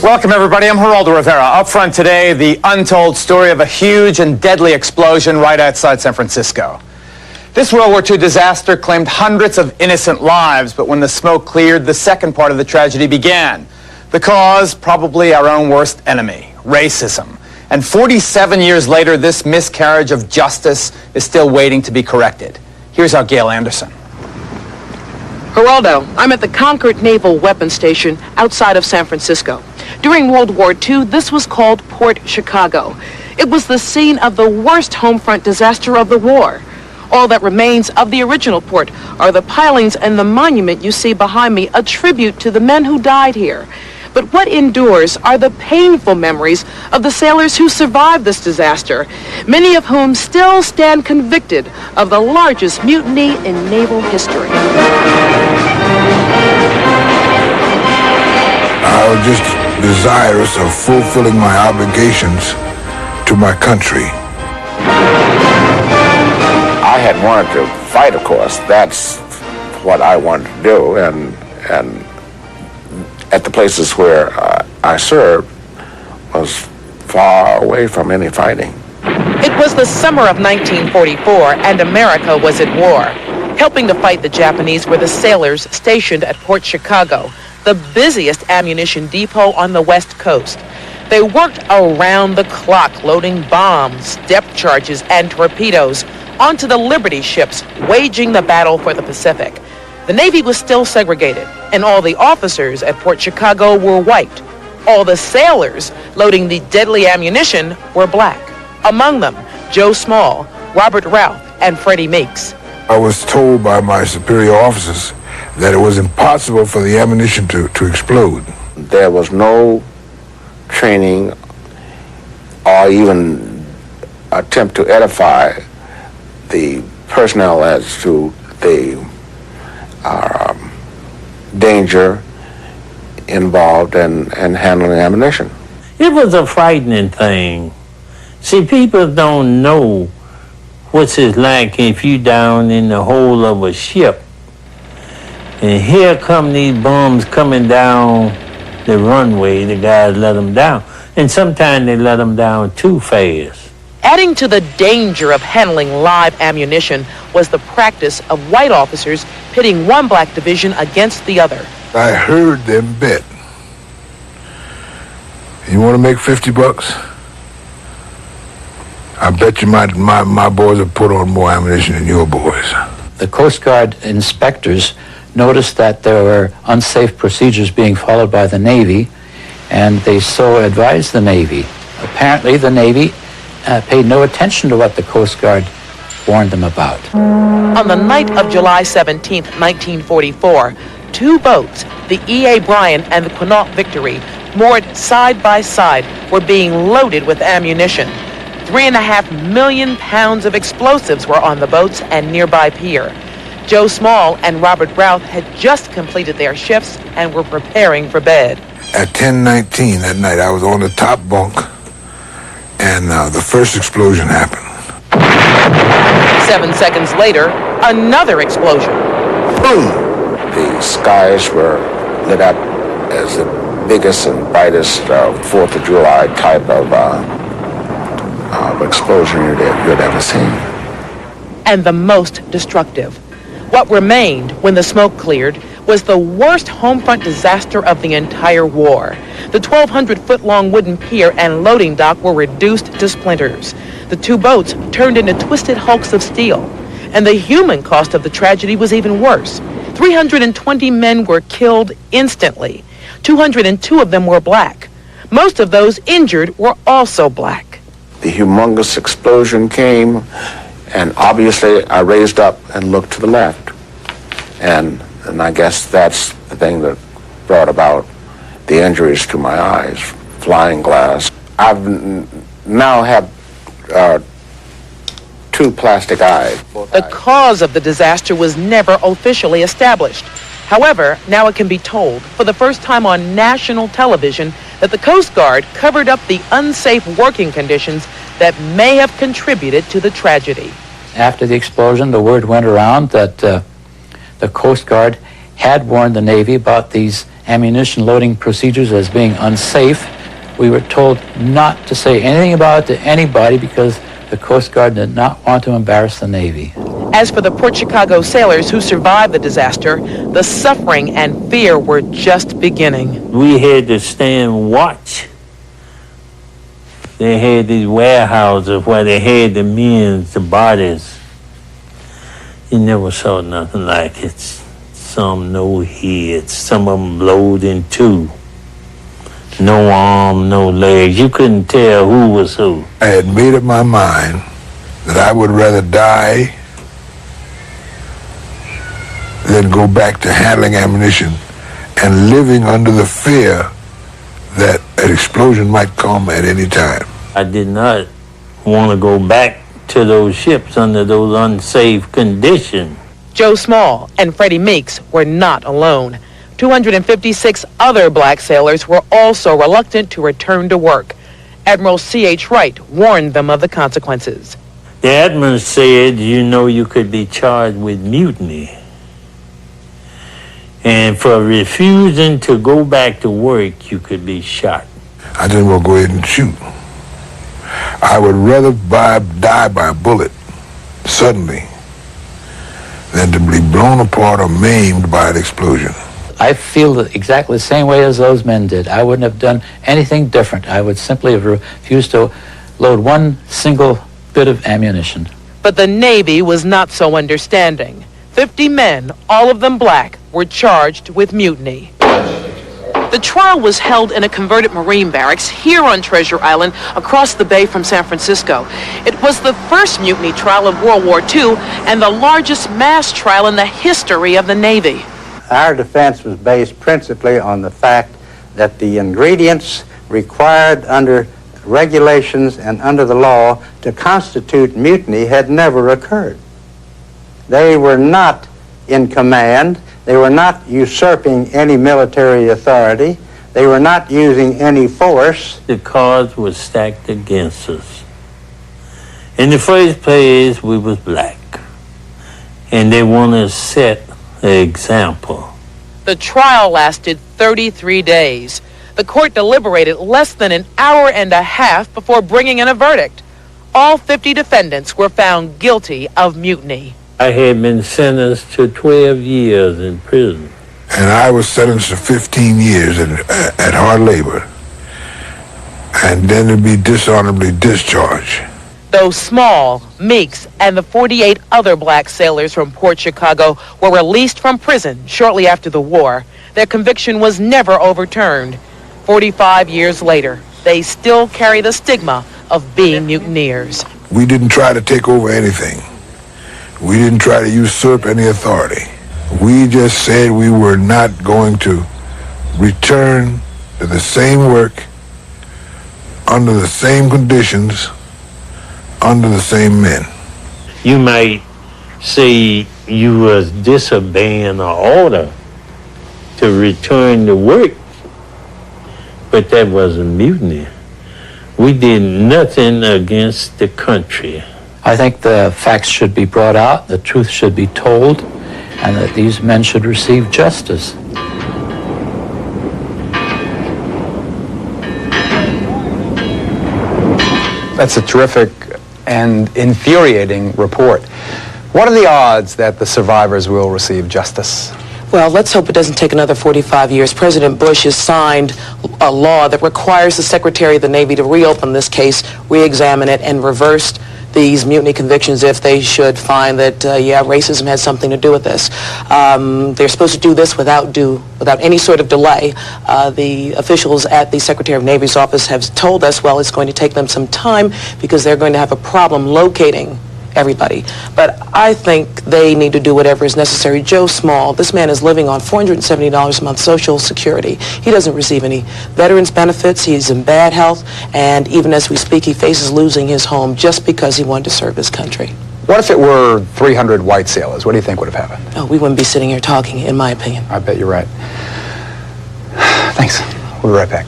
Welcome, everybody. I'm Geraldo Rivera. Up front today, the untold story of a huge and deadly explosion right outside San Francisco. This World War II disaster claimed hundreds of innocent lives, but when the smoke cleared, the second part of the tragedy began. The cause, probably our own worst enemy, racism. And 47 years later, this miscarriage of justice is still waiting to be corrected. Here's our Gail Anderson. Geraldo, I'm at the Concord Naval Weapons Station outside of San Francisco. During World War II, this was called Port Chicago. It was the scene of the worst homefront disaster of the war. All that remains of the original port are the pilings and the monument you see behind me, a tribute to the men who died here. But what endures are the painful memories of the sailors who survived this disaster, many of whom still stand convicted of the largest mutiny in naval history. I was just desirous of fulfilling my obligations to my country. I had wanted to fight, of course. That's what I wanted to do, and at the places where I served was far away from any fighting. It was the summer of 1944, and America was at war. Helping to fight the Japanese were the sailors stationed at Port Chicago, the busiest ammunition depot on the West Coast. They worked around the clock, loading bombs, depth charges, and torpedoes onto the Liberty ships, waging the battle for the Pacific. The Navy was still segregated, and all the officers at Port Chicago were white. All the sailors loading the deadly ammunition were black. Among them, Joe Small, Robert Routh, and Freddie Meeks. I was told by my superior officers that it was impossible for the ammunition to explode. There was no training or even attempt to edify the personnel as to the danger involved in handling ammunition. It was a frightening thing. See, people don't know what's it like if you down in the hold of a ship and here come these bombs coming down the runway. The guys let them down, and sometimes they let them down too fast. Adding to the danger of handling live ammunition was the practice of white officers pitting one black division against the other. I heard them bet. You want to make $50? I bet you my boys will put on more ammunition than your boys. The Coast Guard inspectors noticed that there were unsafe procedures being followed by the Navy, and they so advised the Navy. Apparently, the Navy paid no attention to what the Coast Guard warned them about. On the night of July 17, 1944, two boats, the E.A. Bryan and the Quinault Victory, moored side by side, were being loaded with ammunition. 3.5 million pounds of explosives were on the boats and nearby pier. Joe Small and Robert Routh had just completed their shifts and were preparing for bed. At 10:19 that night, I was on the top bunk, and the first explosion happened. 7 seconds later, another explosion. Boom! The skies were lit up as the biggest and brightest 4th of July type of explosion you'd ever seen. And the most destructive. What remained when the smoke cleared was the worst homefront disaster of the entire war. The 1,200-foot-long wooden pier and loading dock were reduced to splinters. The two boats turned into twisted hulks of steel. And the human cost of the tragedy was even worse. 320 men were killed instantly. 202 of them were black. Most of those injured were also black. The humongous explosion came, and obviously I raised up and looked to the left. And I guess that's the thing that brought about the injuries to my eyes, flying glass. I've now have two plastic eyes. The cause of the disaster was never officially established. However, now it can be told, for the first time on national television, that the Coast Guard covered up the unsafe working conditions that may have contributed to the tragedy. After the explosion, the word went around that the Coast Guard had warned the Navy about these ammunition loading procedures as being unsafe. We were told not to say anything about it to anybody because the Coast Guard did not want to embarrass the Navy. As for the Port Chicago sailors who survived the disaster, the suffering and fear were just beginning. We had to stand watch. They had these warehouses where they had the men, the bodies. You never saw nothing like it. Some no heads, some of them blowed in two. No arm, no legs. You couldn't tell who was who. I had made up my mind that I would rather die than go back to handling ammunition and living under the fear that an explosion might come at any time. I did not want to go back to those ships under those unsafe conditions. Joe Small and Freddie Meeks were not alone. 256 other black sailors were also reluctant to return to work. Admiral C.H. Wright warned them of the consequences. The admiral said, you know, you could be charged with mutiny. And for refusing to go back to work, you could be shot. I didn't want to go ahead and shoot. I would rather die by a bullet suddenly than to be blown apart or maimed by an explosion. I feel exactly the same way as those men did. I wouldn't have done anything different. I would simply have refused to load one single bit of ammunition. But the Navy was not so understanding. 50 men, all of them black, were charged with mutiny. The trial was held in a converted Marine barracks here on Treasure Island, across the bay from San Francisco. It was the first mutiny trial of World War II and the largest mass trial in the history of the Navy. Our defense was based principally on the fact that the ingredients required under regulations and under the law to constitute mutiny had never occurred. They were not in command. They were not usurping any military authority. They were not using any force. The cards were stacked against us. In the first place, we was black. And they want to set an example. The trial lasted 33 days. The court deliberated less than an hour and a half before bringing in a verdict. All 50 defendants were found guilty of mutiny. I had been sentenced to 12 years in prison. And I was sentenced to 15 years at hard labor, and then to be dishonorably discharged. Though Small, Meeks, and the 48 other black sailors from Port Chicago were released from prison shortly after the war, their conviction was never overturned. 45 years later, they still carry the stigma of being mutineers. We didn't try to take over anything. We didn't try to usurp any authority. We just said we were not going to return to the same work, under the same conditions, under the same men. You might say you was disobeying an order to return to work, but that wasn't mutiny. We did nothing against the country. I think the facts should be brought out, the truth should be told, and that these men should receive justice. That's a terrific and infuriating report. What are the odds that the survivors will receive justice? Well, let's hope it doesn't take another 45 years. President Bush has signed a law that requires the Secretary of the Navy to reopen this case, re-examine it, and reverse these mutiny convictions if they should find that, racism had something to do with this. They're supposed to do this without any sort of delay. The officials at the Secretary of Navy's office have told us, well, it's going to take them some time because they're going to have a problem locating everybody. But I think they need to do whatever is necessary. Joe Small, this man is living on $470 a month Social Security. He doesn't receive any veterans benefits. He's in bad health. And even as we speak, he faces losing his home just because he wanted to serve his country. What if it were 300 white sailors? What do you think would have happened? Oh, we wouldn't be sitting here talking, in my opinion. I bet you're right. Thanks. We'll be right back.